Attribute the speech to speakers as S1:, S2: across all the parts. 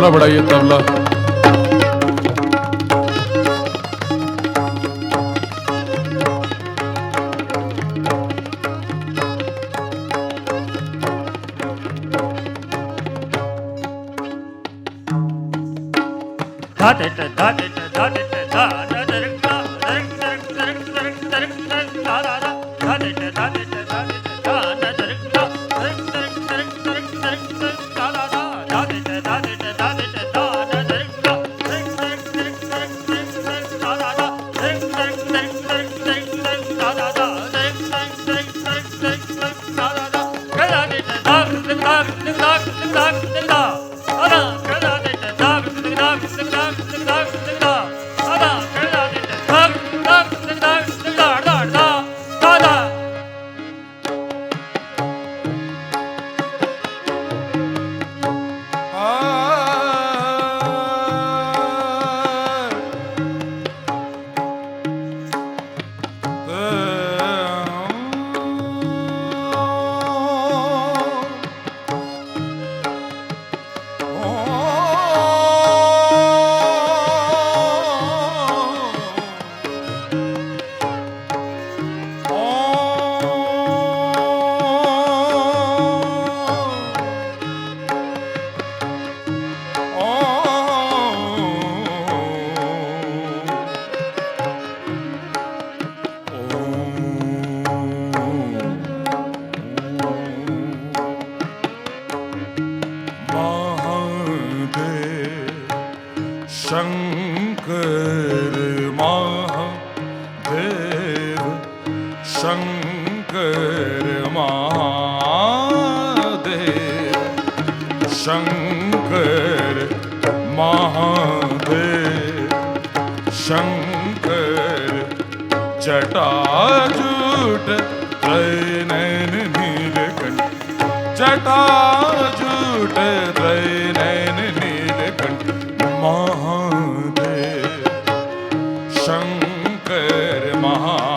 S1: तबला बढ़ाइए तबला। शंकर महादेव, शंकर महादेव, शंकर महादेव, शंकर जटाजूट नयन नीलकंठ, जटाजूट नयन नीलकंठ महादेव, शंकर महादेव,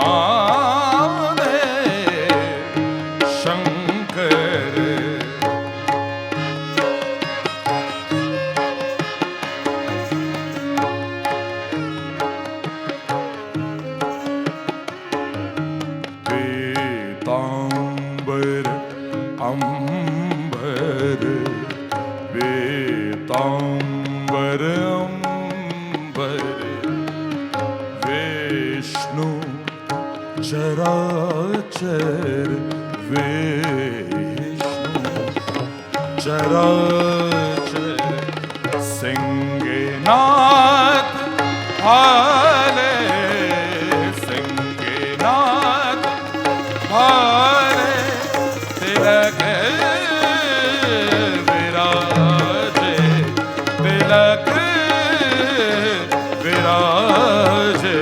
S1: शंकर। वेतांबर अंबर, वेतांबर अंबर, विष्णु चराचर, विष्णु चराचर, सिंहनाथ हाले, सिंहनाथ हाले, तिलक विराजे, तिलक विराजे,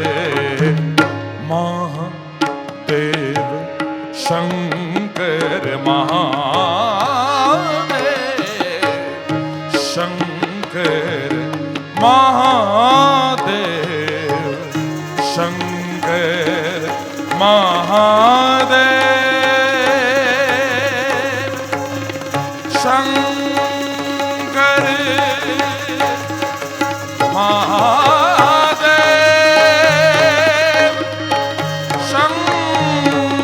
S1: महादेव शंकर महादेव, शंकर महादेव, शंकर महादेव, शंकर महादेव, शंकर,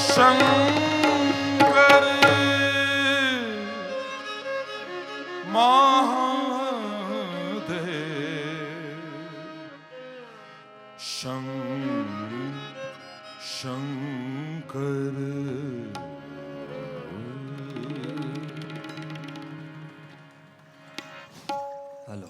S1: शंकर महादेव, शंकर।
S2: हेलो।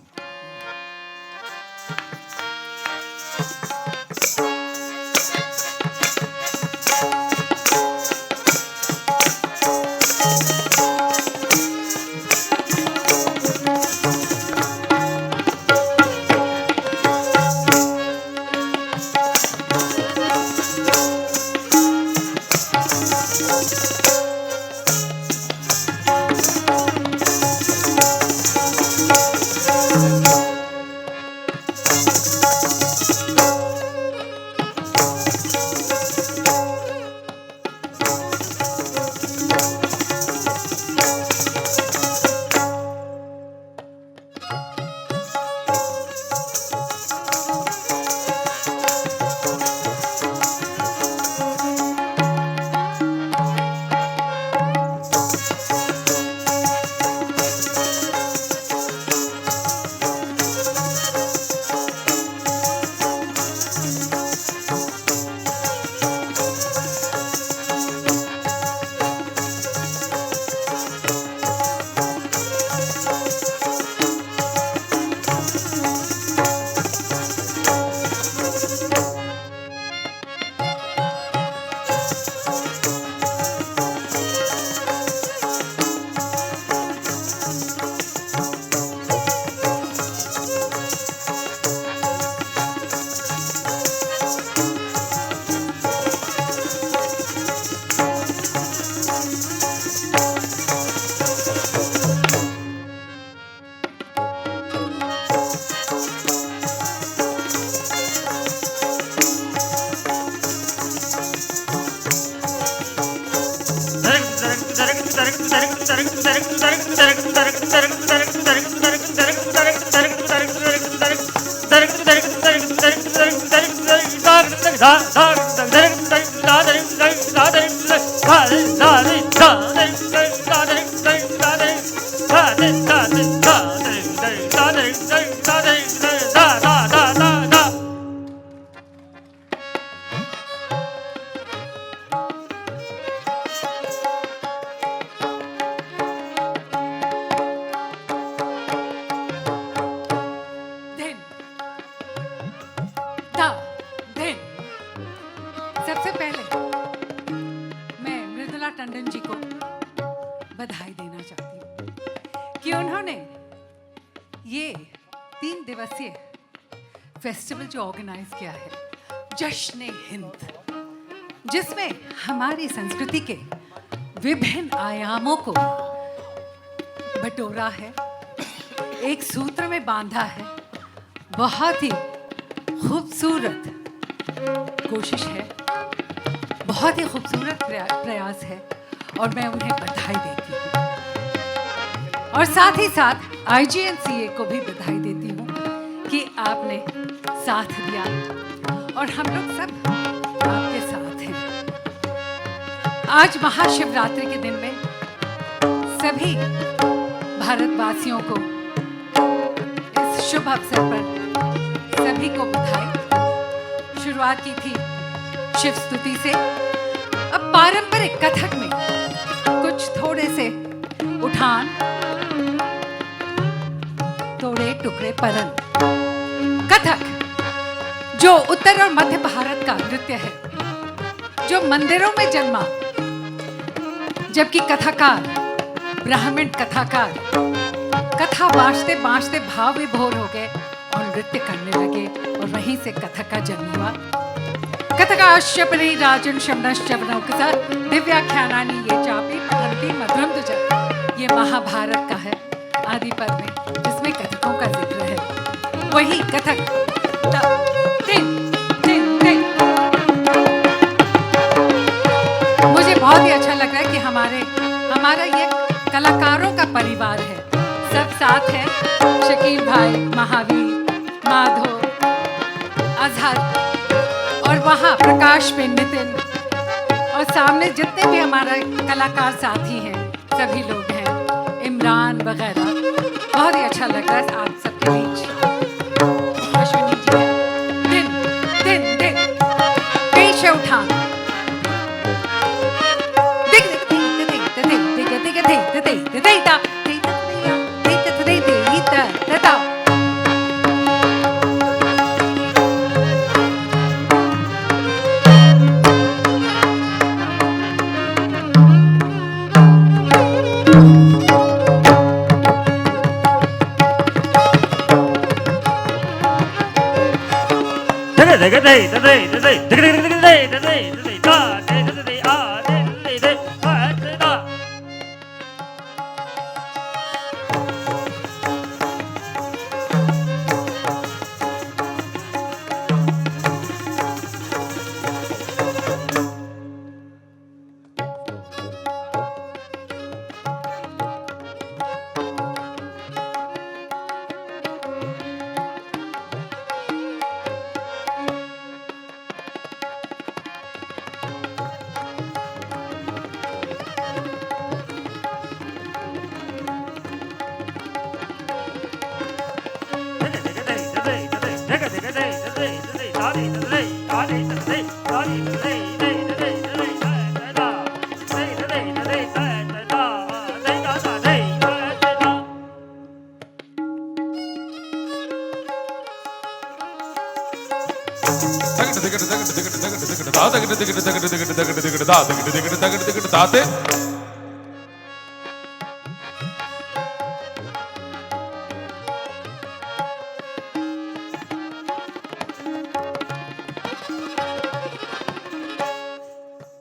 S2: सबसे पहले मैं मृदुला टंडन जी को बधाई देना चाहती हूँ कि उन्होंने ये 3 दिवसीय फेस्टिवल जो ऑर्गेनाइज किया है, जश्न हिंद, जिसमें हमारी संस्कृति के विभिन्न आयामों को बटोरा है, एक सूत्र में बांधा है। बहुत ही खूबसूरत कोशिश है, बहुत ही खूबसूरत प्रयास है और मैं उन्हें बधाई देती हूँ। और साथ ही साथ IGNCA को भी बधाई देती हूँ कि आपने साथ दिया और हम लोग सब आपके साथ हैं। आज महाशिवरात्रि के दिन में सभी भारतवासियों को इस शुभ अवसर पर सभी को बधाई। शुरुआत की थी शिव स्तुति से, अब पारंपरिक कथक में कुछ थोड़े से उठान, थोड़े टुकड़े परन। कथक जो उत्तर और मध्य भारत का नृत्य है, जो मंदिरों में जन्मा, जबकि कथाकार, ब्राह्मण कथाकार कथा बाँचते बाँचते भाव विभोर हो गए और नृत्य करने लगे और वहीं से कथक का जन्म हुआ। कथकाश्यपरि राजन शमनश्चवनौकसा दिव्याख्यानानि ये चापि पठन्ति मधुरं तुज। ये महाभारत का है आदि पर्व में, जिसमें कथकों का जिक्र है। वही कथक मुझे बहुत ही अच्छा लग रहा है कि हमारा ये कलाकारों का परिवार है, सब साथ है। शकील भाई, महावीर, माधव, अजहर और वहाँ प्रकाश में नितिन और सामने जितने भी हमारे कलाकार साथी हैं, सभी लोग हैं, इमरान वगैरह। बहुत ही अच्छा लग रहा है आप सबके बीच। अश्विनी जी है, दिन पेश उठा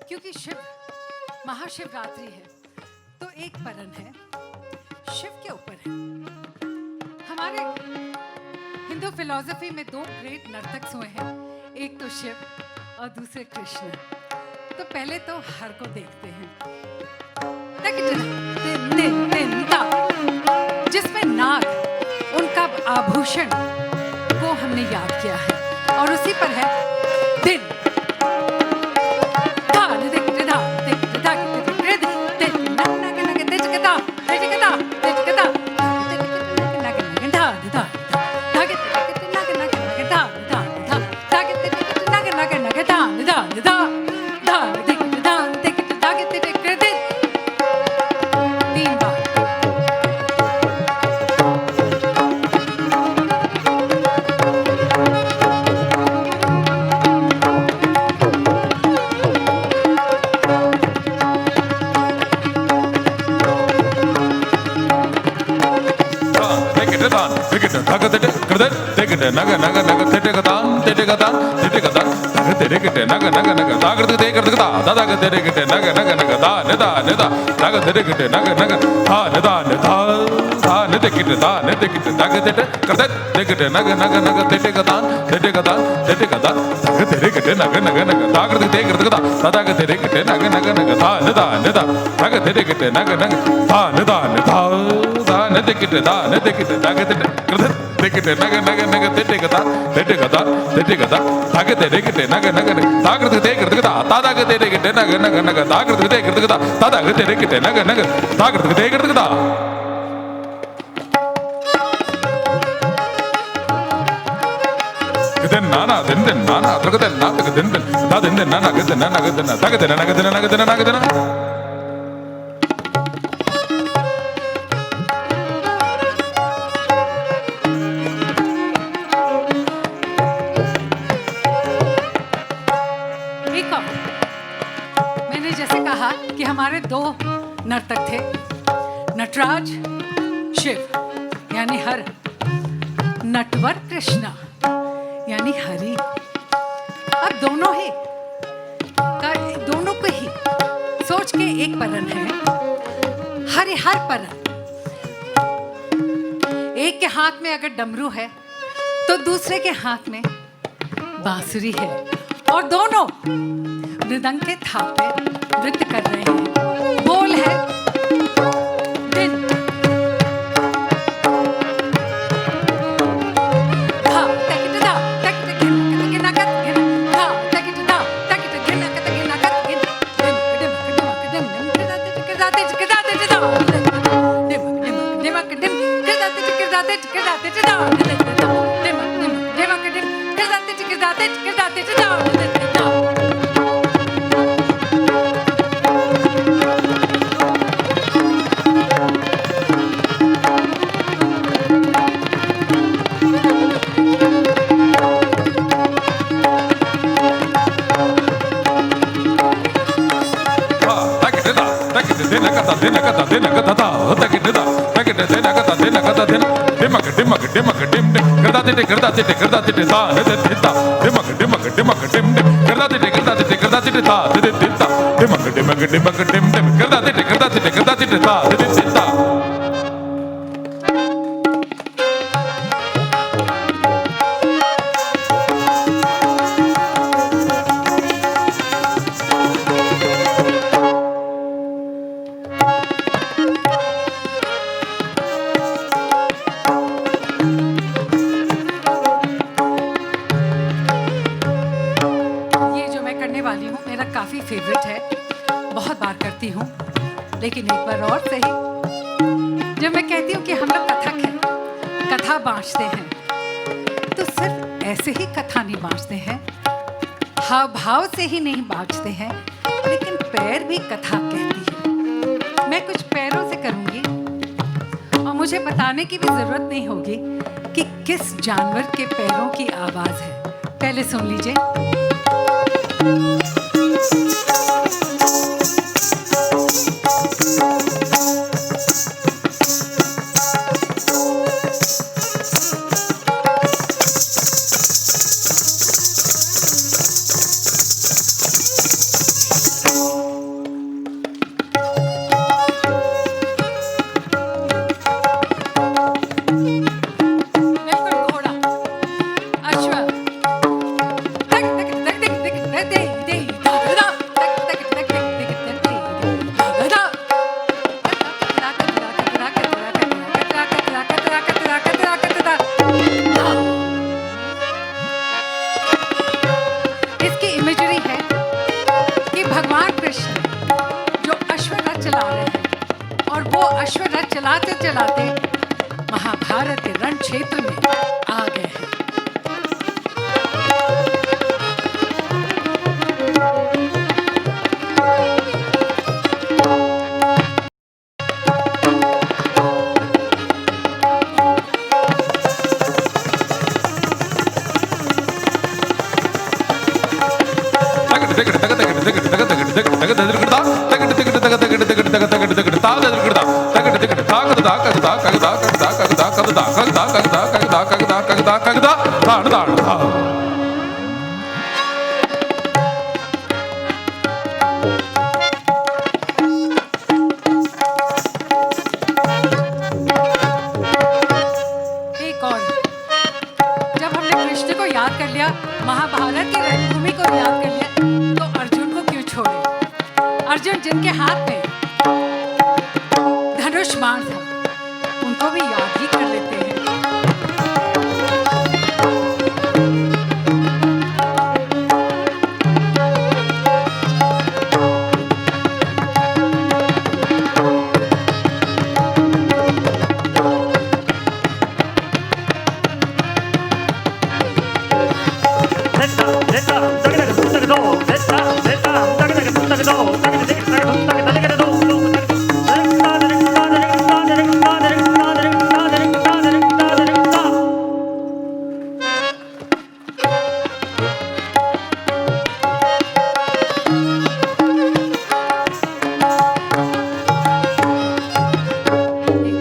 S2: क्योंकि शिव महाशिवरात्रि है तो एक परन है शिव के ऊपर है। हमारे हिंदू फिलॉसफी में 2 ग्रेट नर्तक हुए हैं, एक तो शिव और दूसरे कृष्ण। तो पहले तो हर को देखते हैं। आभूषण को हमने याद किया है और उसी पर है दिन।
S1: नग नग नग तेटे गतान तेटे गतान तेटे गतान तग तेरे किटे नग नग नग तागड़ ते कर दगता दादा के तेरे किटे नग नग नग दा नेदा नेदा तग तेरे किटे नग नग हा नेदा नेदा दा नेते किटे तग तेटे कर दे किटे नग नग नग तेटे गतान तेटे गतान तग तेरे किटे नग नग नग तागड़ ते कर दगता दादा के तेरे किटे नग नग नग दा नेदा नेदा तग तेरे किटे नग नग हा नेदा नेदा दा नेते किटे तग तेटे कर दे किटे नग नग नग तेटे गता ताके तेरे किटे नग नग नग ताकर ते कर दगता तादा के तेरे किटे नग नग नग ताकर ते कर दगता तादा के तेरे किटे नग नग ताकर ते कर दगता दिन नाना दिन नाना तगते ना तग दिन दा दिन नाना गद नाना गद ना तगते ना गद ना गद ना गद ना
S2: कि हमारे दो नर्तक थे, नटराज शिव यानी हर, नटवर कृष्णा यानी हरि। अब दोनों को ही सोच के एक परन है, हर परन। एक के हाथ में अगर डमरू है तो दूसरे के हाथ में बांसुरी है और दोनों मृदंग के थापे नृत्य कर रहे हैं। बोल है दिन धा तकिट धा तकिट गिन गिना कत गिन धा तकिट धा तकिट गिन कत गिना कत गिन डिम डिम डिम डिम किदाते किदाते किदाते धा डिम डिम डिम डिम किदाते किदाते किदाते धा डिम डिम डिम डिम किदाते किदाते किदाते धा। काफी फेवरेट है, बहुत बार करती हूँ, लेकिन एक बार और सही। जब मैं कहती हूँ कि हम लोग कथक हैं, कथा बाँचते हैं, तो सिर्फ ऐसे ही कथा नहीं बाँचते हैं, हाव भाव से ही नहीं बाँचते हैं, लेकिन पैर भी कथा कहती है। मैं कुछ पैरों से करूँगी और मुझे बताने की भी जरूरत नहीं होगी कि किस जानवर के पैरों की आवाज है। पहले सुन लीजिए। चलाते चलाते महाभारत के रण क्षेत्र में आ गए हैं। एक और, जब हमने कृष्ण को याद कर लिया, महाभारत की रणभूमि को याद कर लिया, तो अर्जुन को क्यों छोड़े? अर्जुन जिनके हाथ में धनुष बाण था, उनको भी याद ही कर लेते हैं।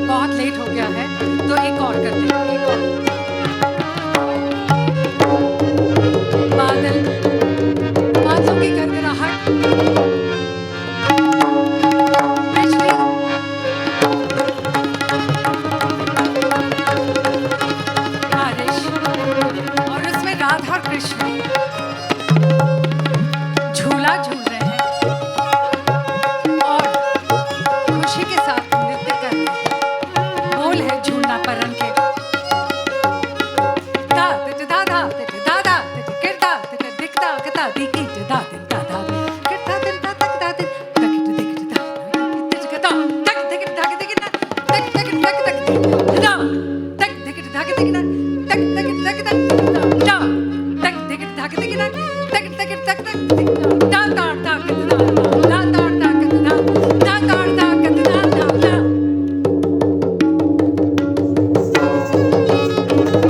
S2: बहुत लेट हो गया है, तो एक और करते हैं, एक और। बादल, बादलों की गड़गड़ाहट, बिजली, बारिश, और उसमें राधा और कृष्ण झूला झूल रहे हैं और खुशी के साथ नृत्य कर रहे हैं। बोल है झूलना परन के, दा तिट दादा तिट दादा तिट किरदा तिट दिखदा कता दिकी जदा दिन दादा किरदा दिन दादा कता दिन तकिट दिकिट दा तिट कता तक दिकिट दा दिकिट तक तक तक तक दा तक दिकिट दा दिकिट तक तक तक तक दा तक दिकिट दा दिकिट तक तक तक तक दा दा दा दा दा दा दा दा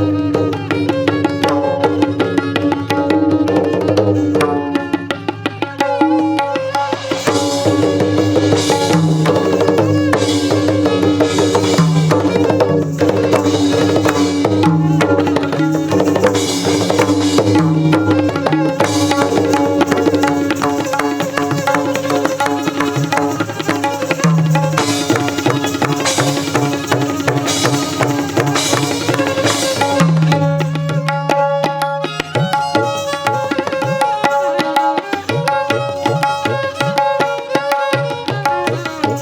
S2: दा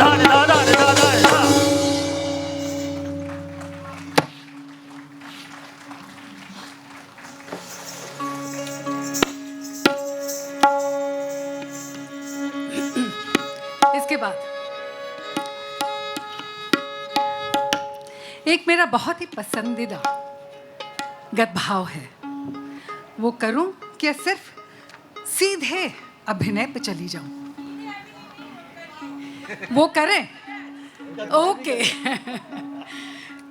S2: दा दा। इसके बाद एक मेरा बहुत ही पसंदीदा गद्भाव है, वो करूं कि सिर्फ सीधे अभिनय पे चली जाऊं? वो करें? ओके।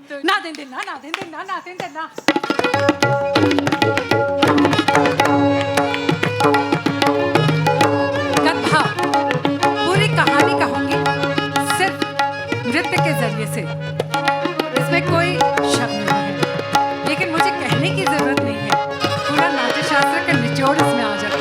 S2: तो ना दिन दिन ना दिन दिन ना दिन दिन ना। गद्भाव पूरी कहानी कहूंगी सिर्फ नृत्य के जरिए से, इसमें कोई शक नहीं है, लेकिन मुझे कहने की जरूरत नहीं है, पूरा नाट्य शास्त्र का निचोड़ इसमें आ जाता है।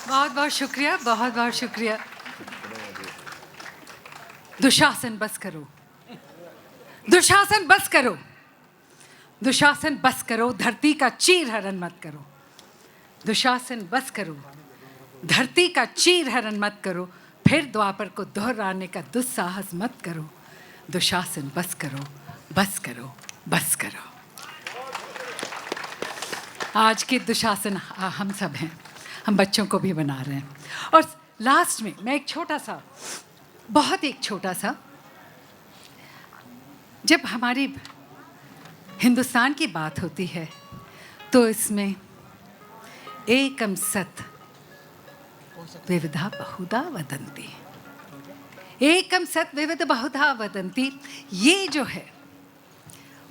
S2: बहुत बहुत शुक्रिया, बहुत बहुत शुक्रिया। दुशासन बस करो, दुशासन बस करो, दुशासन बस करो, धरती का चीर हरण मत करो। दुशासन बस करो, धरती का चीर हरण मत करो, फिर द्वापर को दोहराने का दुस्साहस मत करो। दुशासन बस करो, बस करो, बस करो। आज के दुशासन हम सब हैं, हम बच्चों को भी बना रहे हैं। और लास्ट में मैं एक छोटा सा, बहुत एक छोटा सा, जब हमारी हिंदुस्तान की बात होती है तो इसमें एकम सत विविधा बहुधा वदन्ति, एकम सत विविध बहुधा वदन्ति, ये जो है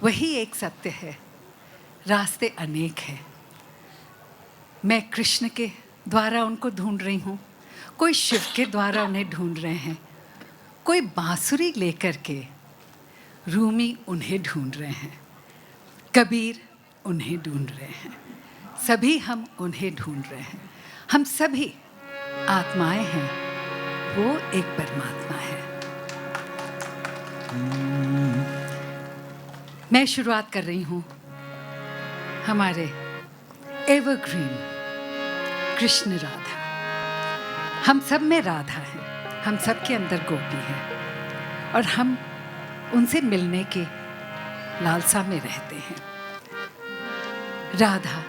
S2: वही एक सत्य है। रास्ते अनेक हैं। मैं कृष्ण के द्वारा उनको ढूंढ रही हूँ, कोई शिव के द्वारा उन्हें ढूंढ रहे हैं, कोई बांसुरी लेकर के रूमी उन्हें ढूंढ रहे हैं, कबीर उन्हें ढूंढ रहे हैं, सभी हम उन्हें ढूंढ रहे हैं। हम सभी आत्माएं हैं, वो एक परमात्मा है। मैं शुरुआत कर रही हूँ हमारे एवरग्रीन कृष्ण राधा। हम सब में राधा है, हम सब के अंदर गोपी है, और हम उनसे मिलने के लालसा में रहते हैं। राधा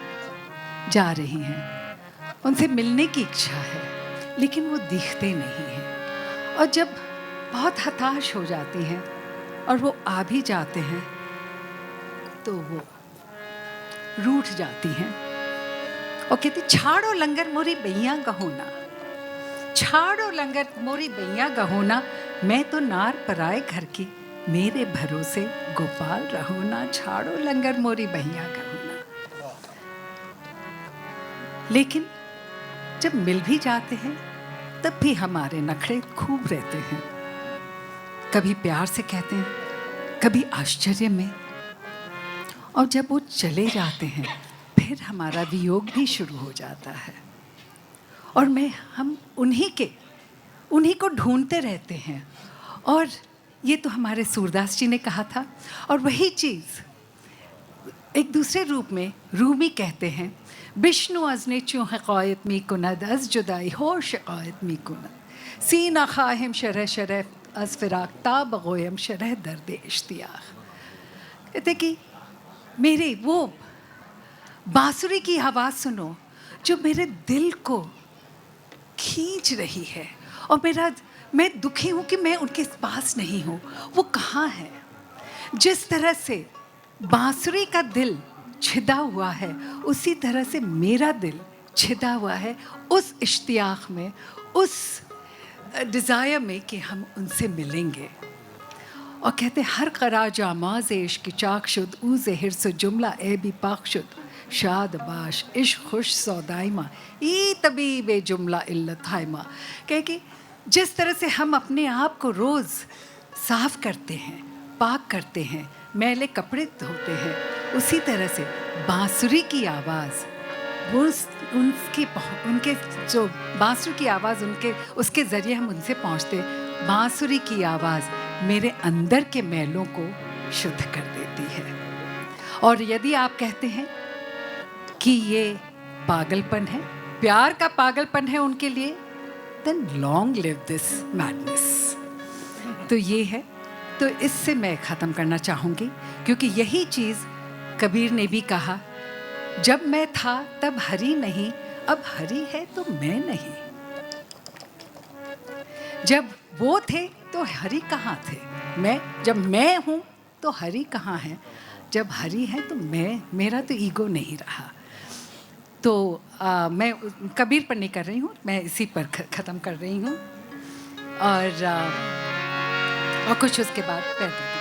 S2: जा रही हैं, उनसे मिलने की इच्छा है, लेकिन वो दिखते नहीं हैं। और जब बहुत हताश हो जाती हैं और वो आ भी जाते हैं तो वो रूठ जाती हैं और कहती, छाड़ो लंगर मोरी बैया गहोना, छाड़ो लंगर मोरी बैया गहोना, मैं तो नार पराए घर की, मेरे भरोसे गोपाल रहो ना, छाड़ो लंगर मोरी बैया गहोना। लेकिन जब मिल भी जाते हैं तब भी हमारे नखरे खूब रहते हैं। कभी प्यार से कहते हैं, कभी आश्चर्य में, और जब वो चले जाते हैं फिर हमारा वियोग भी शुरू हो जाता है। और हम उन्हीं को ढूंढते रहते हैं। और ये तो हमारे सूरदास जी ने कहा था, और वही चीज़ एक दूसरे रूप में रूमी कहते हैं, विष्णु अजने चूँ हक़ायत मी कुनद, अज जुदाई हो शिकायत मी कुनद, सीना खाहिम शरह शरह अज फिराक, ताब गोयम शरह दर्द इश्तियाक। कहते कि मेरे वो बांसुरी की आवाज़ सुनो जो मेरे दिल को खींच रही है, और मैं दुखी हूँ कि मैं उनके पास नहीं हूँ। वो कहाँ है? जिस तरह से बांसुरी का दिल छिदा हुआ है, उसी तरह से मेरा दिल छिदा हुआ है उस इश्तियाक में, उस डिज़ायर में कि हम उनसे मिलेंगे। और कहते, हर करा जामाज़ इश्क चाक शुद, ऊ ज़हिर से जुमला ए भी पाक शुद, शाद बाश इश्क खुश सौदाइमा, ई तबीब जुमला इल्लत हाइमा। कह कि जिस तरह से हम अपने आप को रोज़ साफ़ करते हैं, पाक करते हैं, मैले कपड़े धोते हैं, उसी तरह से बांसुरी की आवाज़, वो उनके जो बांसुरी की आवाज़ उसके ज़रिए हम उनसे पहुँचते। बांसुरी की आवाज़ मेरे अंदर के मैलों को शुद्ध कर देती है। और यदि आप कहते हैं कि ये पागलपन है, प्यार का पागलपन है उनके लिए, then long live this madness। तो ये है, तो इससे मैं ख़त्म करना चाहूँगी, क्योंकि यही चीज़ कबीर ने भी कहा, जब मैं था तब हरि नहीं, अब हरि है तो मैं नहीं। जब वो थे तो हरि कहाँ थे? जब मैं हूँ तो हरि कहाँ है? जब हरि है तो मेरा तो ईगो नहीं रहा। तो मैं कबीर पर नहीं कर रही हूँ, मैं इसी पर ख़त्म कर रही हूँ। और कुछ उसके बाद पैर कर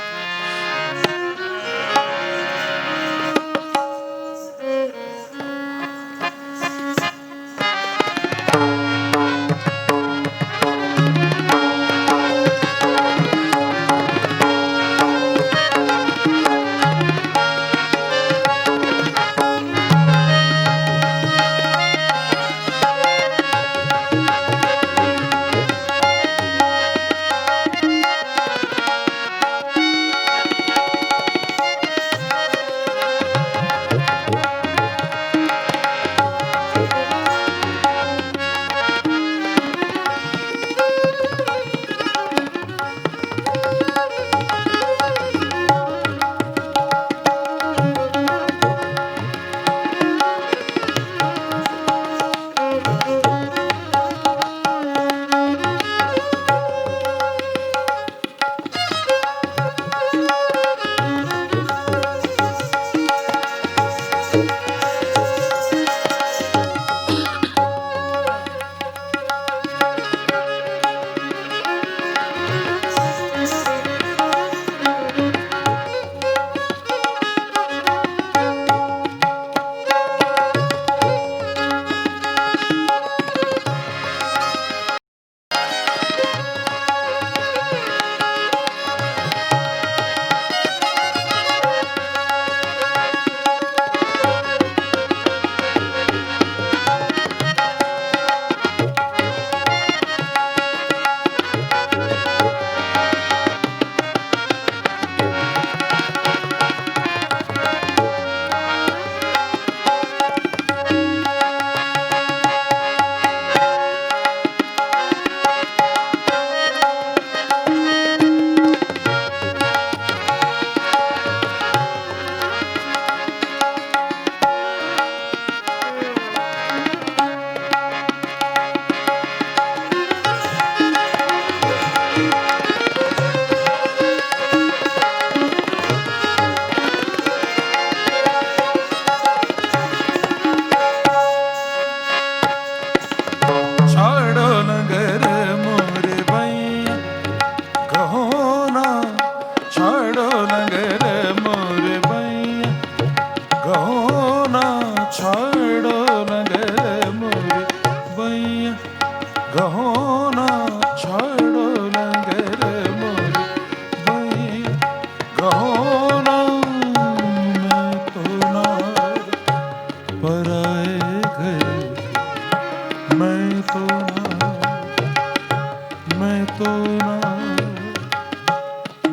S1: ना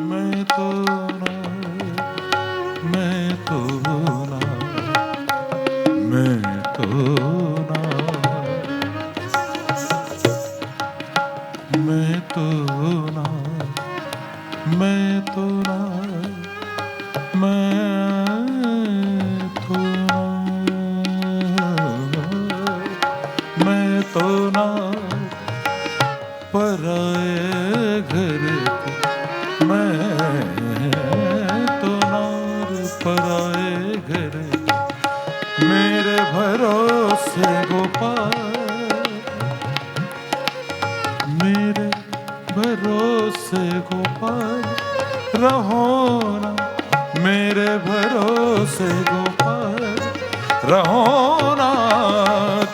S1: मैं तो ना मैं तो ना मैं तो ना मैं तो ना मैं तो ना मैं तो ना पराए घर मैं तो ना पराए घर मेरे भरोसे गोपाल मेरे भरोसे गोपाल रहो ना मेरे भरोसे गोपाल रहो ना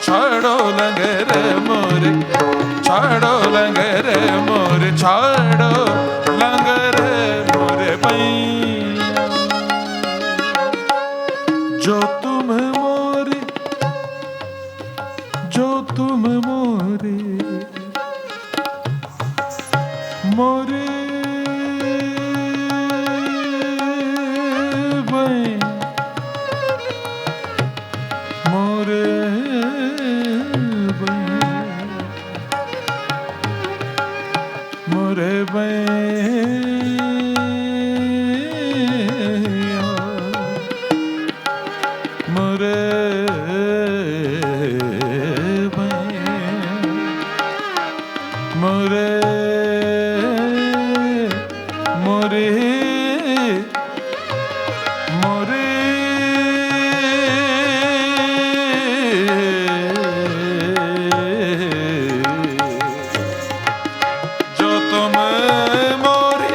S1: छाड़ो लंगरे मोरे छाड़ो लंगरे मोरे छाड़ो लंगरे मोरे पैया जो तुम मोरे जो तुम मोरे मोरे मोरे मोरे मोरे मोरे मोरे मोरे जो तुम मोरे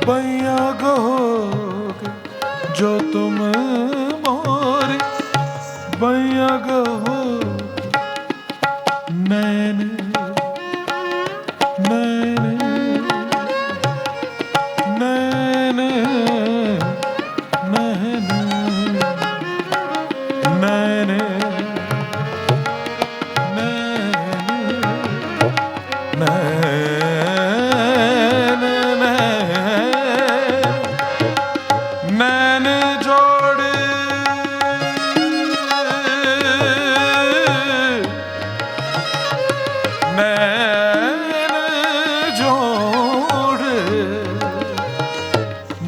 S1: बैया गहोगे जो तुम मोरे बैया गहोगे नैन नैन नैन नैन नैन नैन जोड़ नैन जोड़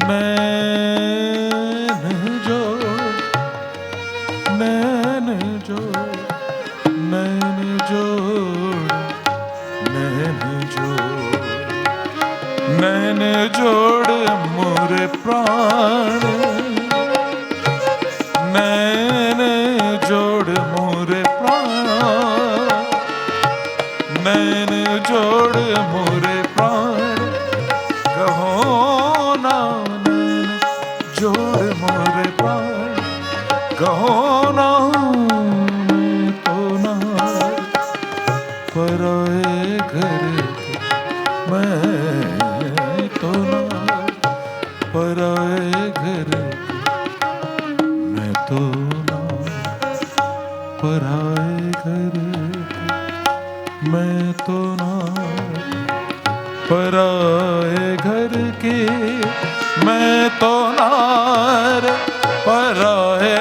S1: नैन जोड़ नैन जोड़ नैन जोड़ नैन जोड़ नैन जोड़ मोरे प्राण नैन जोड़ मोरे प्राण नैन जोड़ मोरे प्राण कहो ना नैन जोड़ मोरे प्राण कहो ना मैं तो ना पराए घर मैं तो ना पराए घर मैं तो ना पराए घर मैं तो ना पराए घर के मैं तो ना पराए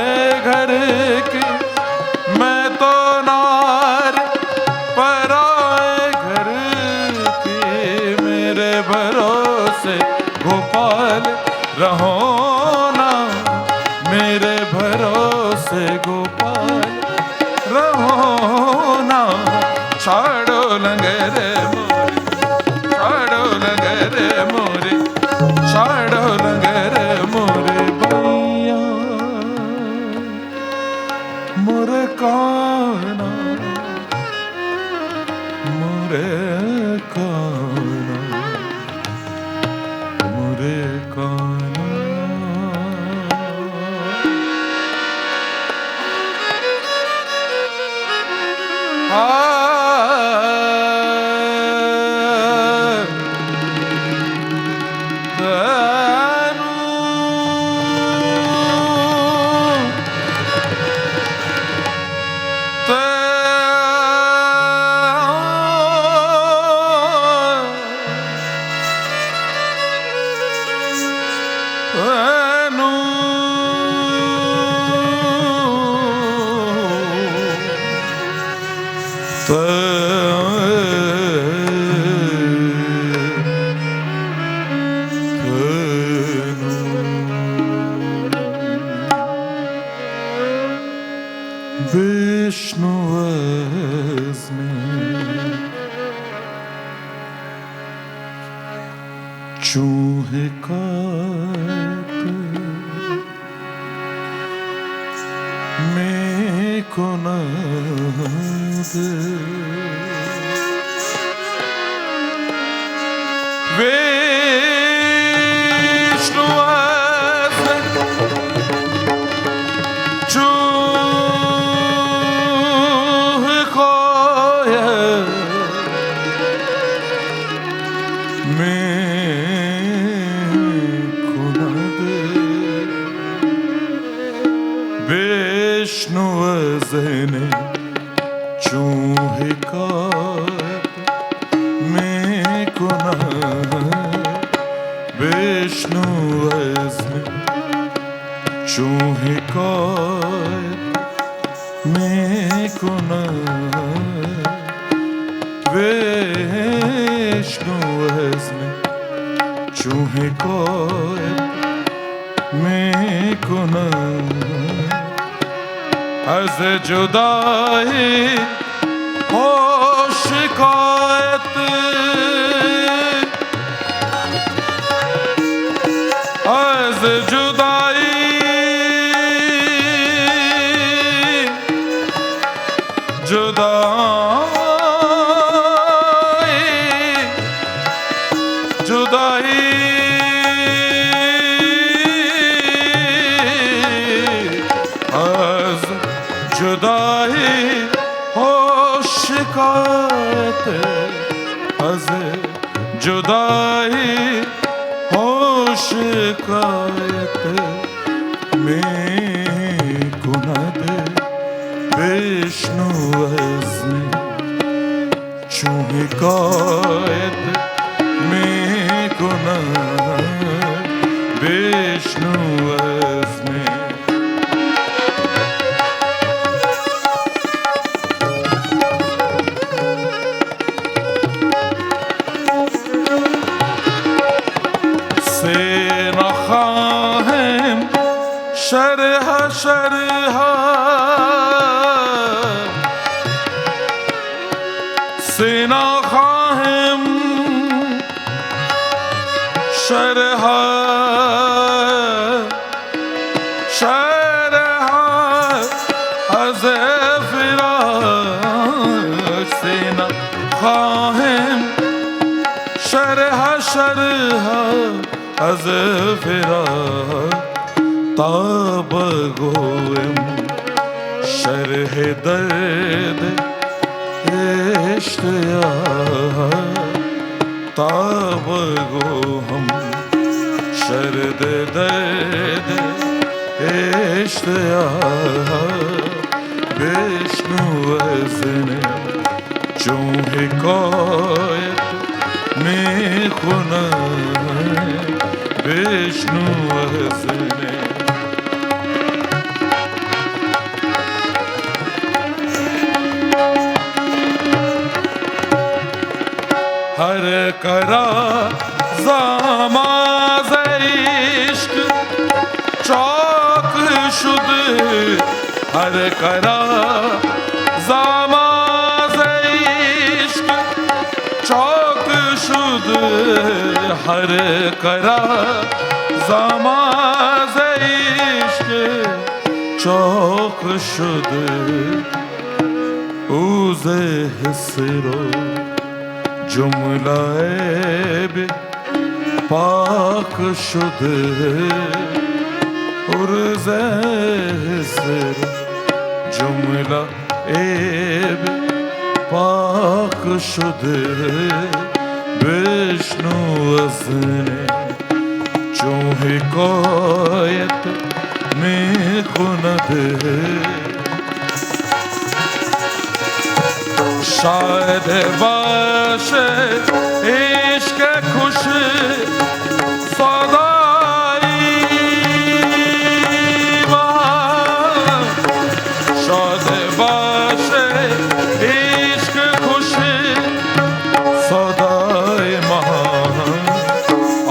S1: घर के मैं तो ना पराए घर के मेरे भरोसे गोपाल रहो ना मेरे भरोसे गोपाल रहो ना छाड़ो लंगरे मोरे छाड़ो लंगरे मोरे छाड़ो लंगरे मोरे भैया मोरे काना मोरे काना मोरे काना चूहे का मैं को ना दे विष्णु चूहे को विष्णु वज़ने चूहे का मैं को ना विष्णु वज़ने चूहे का मैं को ना विष्णु वज़ने चूहे को मैं को ना अज़ जुदाई हो शिकायत अज़ जुदाई जुदाई जुदाई जुदाई हो शिकायत अज़ जुदाई हो शिकायत मैं कुनद विष्णु वज़ने चूहे कायत मैं कुनद विष्णु वज़ने शरह शरह सेना खाहिम शरह शरह अज़फ़िरा सेना खाहिम शरह शरह अज़फ़िरा ताब गोयम शरह दर्द इश्क़या ताब गो हम शरद दर्द इश्क़या विष्णु वज़ने चूहे कायत मैं खुना विष्णु वज़ने हर करा ज़माज़ इश्क़ चौक शुद हर करा ज़माज़ इश्क़ चौक शुद हर करा ज़माज़ इश्क़ चौक शुद उज़े हिस्रो जुमलाए पाक शुद उर्ज़े हिस्र जुमला एब पाक शुद विष्णु वज़ने चूहे कायत मैं खुनद शायद बाशे इश्क़ खुश सदाई शायद बाशे इश्क़ खुश सदाई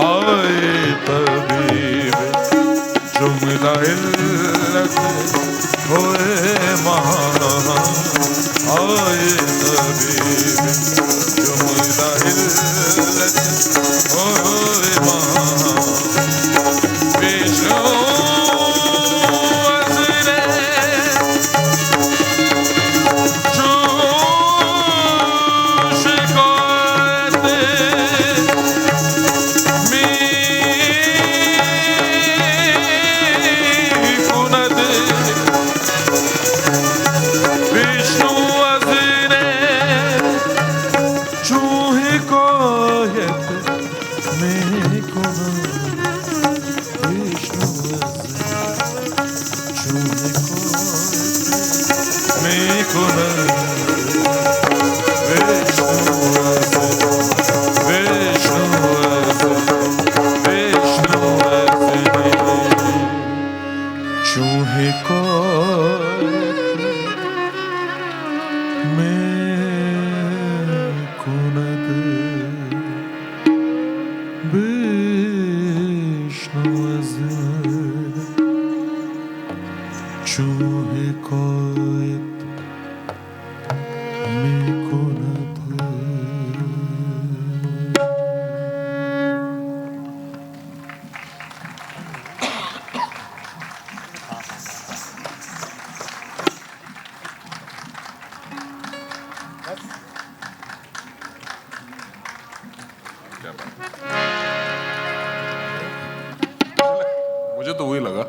S1: आए तबीब जुमला इल्लत होए आए तबीब जुमला इल्लत होए क्या बात मुझे तो वही लगा।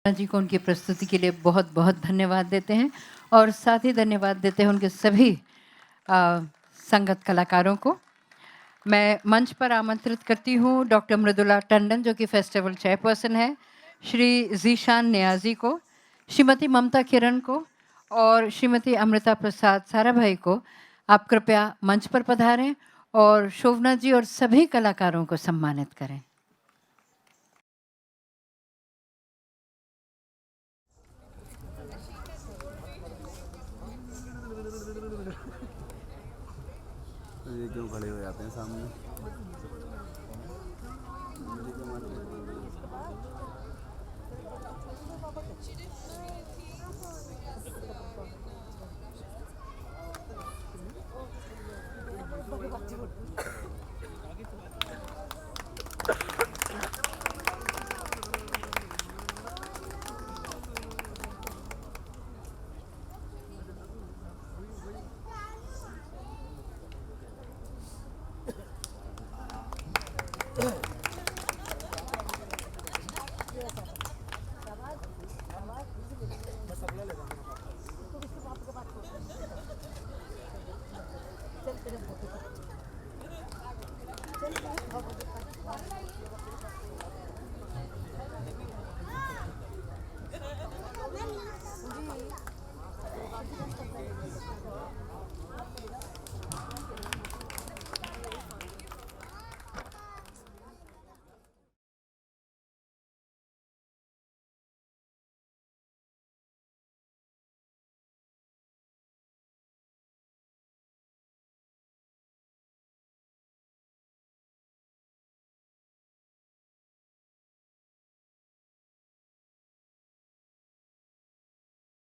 S2: जी को उनकी प्रस्तुति के लिए बहुत बहुत धन्यवाद देते हैं और साथ ही धन्यवाद देते हैं उनके सभी संगत कलाकारों को। मैं मंच पर आमंत्रित करती हूँ डॉक्टर मृदुला टंडन जो कि फेस्टिवल चेयरपर्सन है, श्री जीशान नियाजी को, श्रीमती ममता किरण को और श्रीमती अमृता प्रसाद साराभाई को। आप कृपया मंच पर पधारें और शोभना जी और सभी कलाकारों को सम्मानित करें।
S3: ये क्यों खड़े हो जाते हैं सामने?